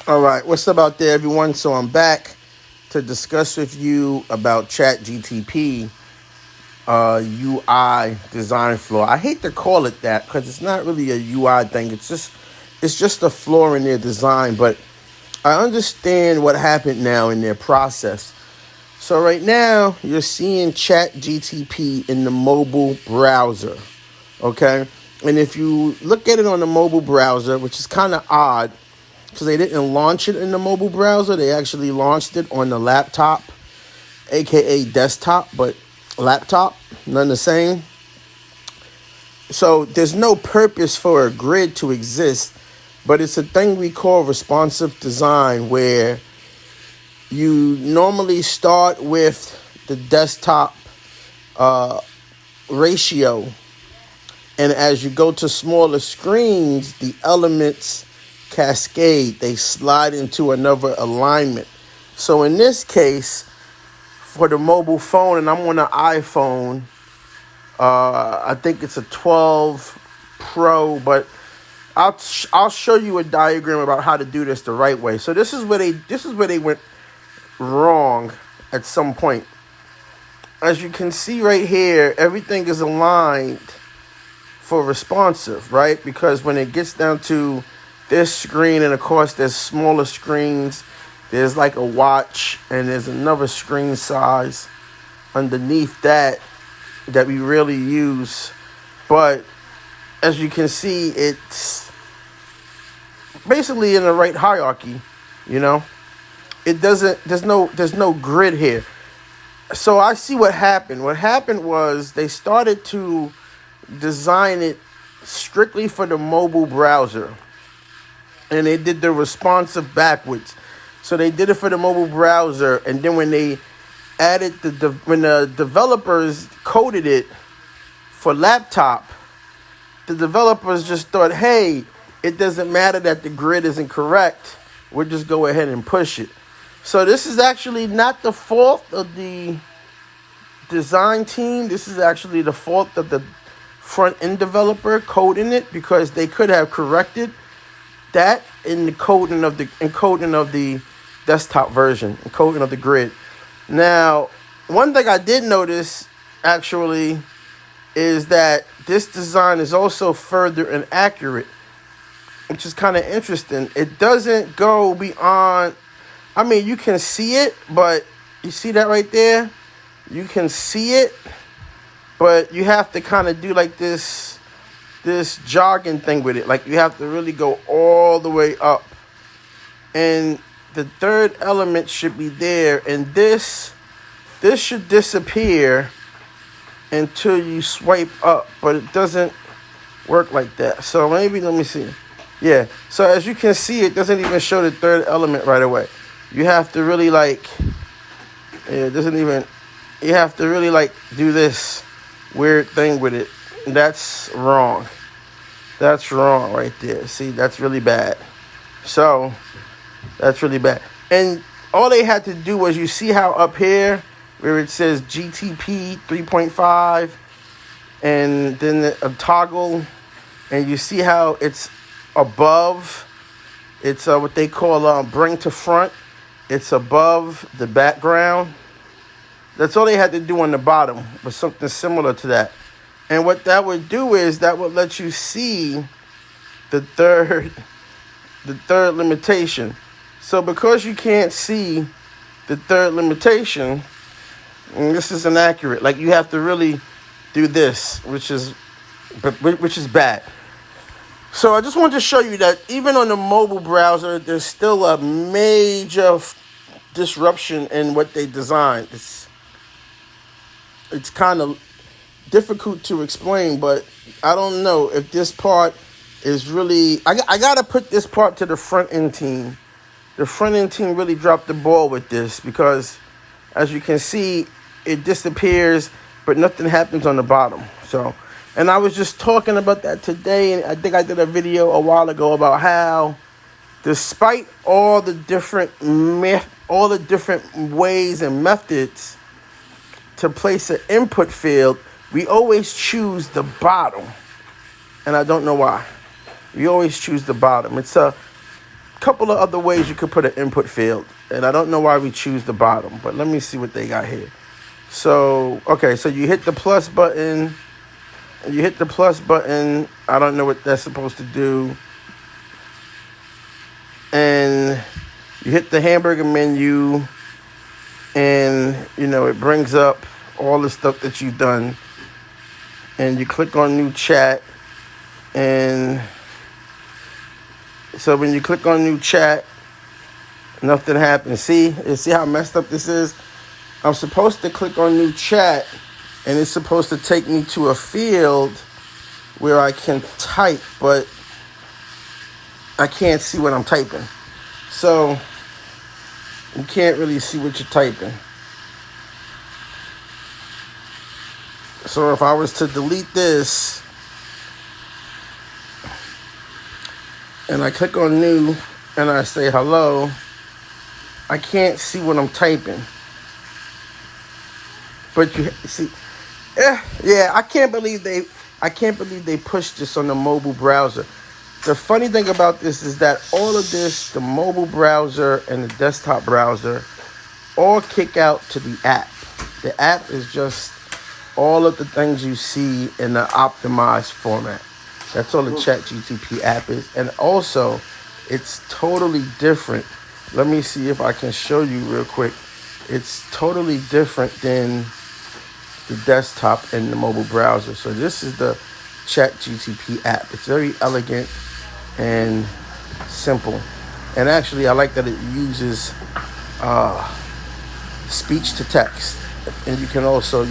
All right, what's up out there, everyone? So I'm back to discuss with you about ChatGPT UI design flaw. I hate to call it that because it's not really a UI thing. It's just a flaw in their design. But I understand what happened now in their process. So right now you're seeing ChatGPT in the mobile browser, okay? And if you look at it on the mobile browser, which is kind of odd, because they didn't launch it in the mobile browser. They actually launched it on the laptop, aka desktop, but laptop, none the same. So there's no purpose for a grid to exist, but it's a thing we call responsive design, where you normally start with the desktop ratio, and as you go to smaller screens, the elements cascade, they slide into another alignment. So in this case, for the mobile phone, and I'm on an iPhone, I think it's a 12 Pro, but I'll show you a diagram about how to do this the right way. So this is where they went wrong at some point. As you can see right here, everything is aligned for responsive, right? Because when it gets down to this screen, and of course there's smaller screens, there's like a watch, and there's another screen size underneath that we really use. But as you can see, it's basically in the right hierarchy, you know. It doesn't, there's no grid here. So I see what happened. What happened was they started to design it strictly for the mobile browser, and they did the responsive backwards. So they did it for the mobile browser, and then when they added when the developers coded it for laptop, the developers just thought, hey, it doesn't matter that the grid isn't correct. We'll just go ahead and push it. So this is actually not the fault of the design team. This is actually the fault of the front-end developer coding it, because they could have corrected that in the encoding of the desktop version, encoding of the grid. Now, one thing I did notice actually is that this design is also further inaccurate, which is kind of interesting. It doesn't go beyond, I mean, you can see it, but you see that right there? You can see it, but you have to kind of do like this jogging thing with it. Like, you have to really go all the way up. And the third element should be there, and this should disappear until you swipe up, but it doesn't work like that. So maybe, let me see. Yeah, so as you can see, it doesn't even show the third element right away. You have to really you have to really do this weird thing with it. That's wrong. That's wrong right there. See, that's really bad. So that's really bad. And all they had to do was, you see how up here where it says GTP 3.5 and then a toggle, and you see how it's above, it's what they call bring to front. It's above the background. That's all they had to do on the bottom, was something similar to that. And what that would do is that would let you see the third limitation. So because you can't see the third limitation, this is inaccurate. Like, you have to really do this, which is bad. So I just wanted to show you that even on the mobile browser, there's still a major disruption in what they designed. It's kind of difficult to explain, but I don't know if this part is really, I got to put this part to the front end team. The front end team really dropped the ball with this, because as you can see, it disappears, but nothing happens on the bottom. So, and I was just talking about that today, and I think I did a video a while ago about how, despite all the different ways and methods to place an input field, we always choose the bottom. And I don't know why. We always choose the bottom. It's a couple of other ways you could put an input field, and I don't know why we choose the bottom, but let me see what they got here. So, okay, so you hit the plus button. I don't know what that's supposed to do. And you hit the hamburger menu, and, it brings up all the stuff that you've done. And you click on new chat. And so when you click on new chat, nothing happens. See how messed up this is? I'm supposed to click on new chat, and it's supposed to take me to a field where I can type, but I can't see what I'm typing. So you can't really see what you're typing. So if I was to delete this and I click on new and I say hello, I can't see what I'm typing. But you see, I can't believe they pushed this on the mobile browser. The funny thing about this is that all of this, the mobile browser and the desktop browser, all kick out to the app. The app is just all of the things you see in the optimized format. That's all the ChatGPT app is. And also, it's totally different. Let me see if I can show you real quick. It's totally different than the desktop and the mobile browser. So this is the ChatGPT app. It's very elegant and simple. And actually, I like that it uses speech to text. And you can also,